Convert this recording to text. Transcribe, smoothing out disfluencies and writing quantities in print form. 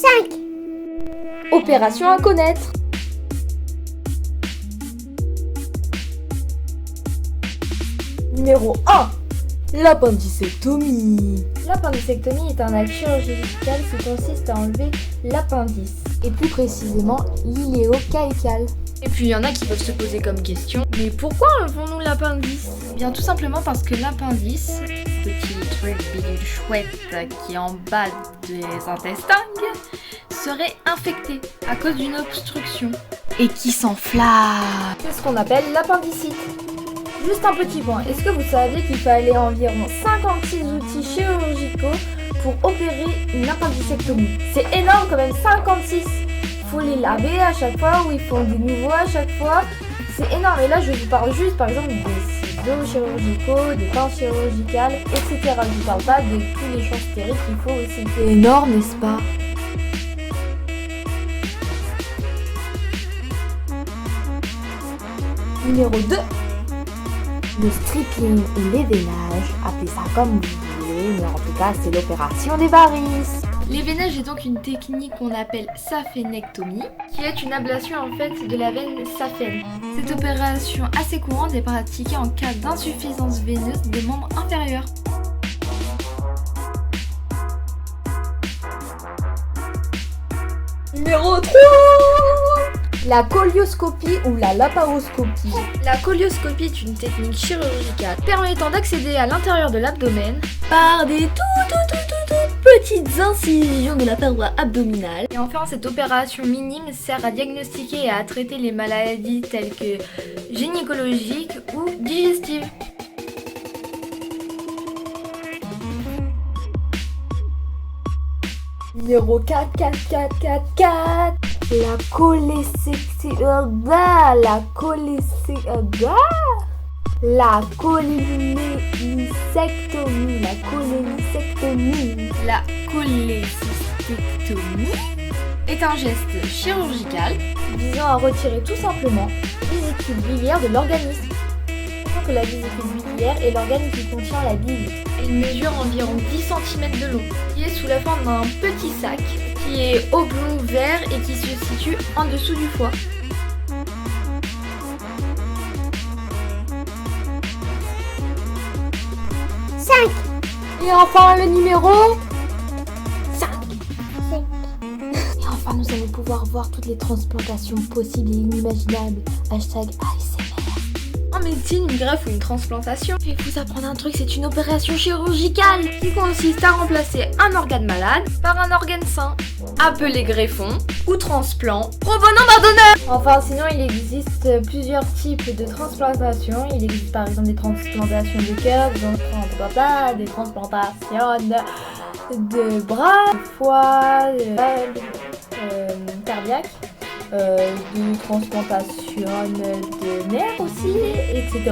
5. Opération à connaître. Numéro 1. L'appendicectomie. L'appendicectomie est un acte chirurgical qui consiste à enlever l'appendice, et plus précisément l'iléo-calcal. Et puis il y en a qui peuvent se poser comme question, mais pourquoi enlevons-nous l'appendice ? Eh bien tout simplement parce que l'appendice, petit truc bidule chouette qui est en bas des intestins, serait infecté à cause d'une obstruction et qui s'enflamme. C'est ce qu'on appelle l'appendicite. Juste un petit point, est-ce que vous saviez qu'il fallait environ 56 outils chirurgicaux pour opérer une appendicectomie ? C'est énorme quand même, 56. Il faut les laver à chaque fois ou ils font des nouveaux à chaque fois. C'est énorme. Et là, je vous parle juste par exemple des ciseaux chirurgicaux, des pinces chirurgicales, etc. Je ne vous parle pas de tous les champs stériles qu'il faut aussi. C'est énorme, n'est-ce pas ? Numéro 2. Le stripping ou l'événage, appelez ça comme vous voulez, mais en tout cas c'est l'opération des varices. L'événage est donc une technique qu'on appelle saphénectomie, qui est une ablation en fait de la veine saphène. Cette opération assez courante est pratiquée en cas d'insuffisance veineuse des membres inférieurs. Numéro 3. La colioscopie ou la laparoscopie. La colioscopie est une technique chirurgicale permettant d'accéder à l'intérieur de l'abdomen par des toutes petites incisions de la paroi abdominale. Et enfin, cette opération minime sert à diagnostiquer et à traiter les maladies telles que gynécologiques ou digestives. Numéro 4. La cholécysectomie. La cholécystectomie est un geste chirurgical visant à retirer tout simplement les vésicule biliaire de l'organisme. Que la vésicule biliaire est l'organe qui contient la bile. Elle mesure environ 10 cm de long, qui est sous la forme d'un petit sac, qui est oblong vert et qui se situe en dessous du foie. Et enfin le numéro 5. Et enfin nous allons pouvoir voir toutes les transplantations possibles et inimaginables. #ASMR. En médecine, une greffe ou une transplantation, je vais vous apprendre un truc, c'est une opération chirurgicale qui consiste à remplacer un organe malade par un organe sain, appelé greffon ou transplant, provenant d'un donneur. Enfin, sinon, il existe plusieurs types de transplantations. Il existe par exemple des transplantations de cœur, des transplantations de bras, de foie, cardiaque. De transplantation de nerfs aussi, etc.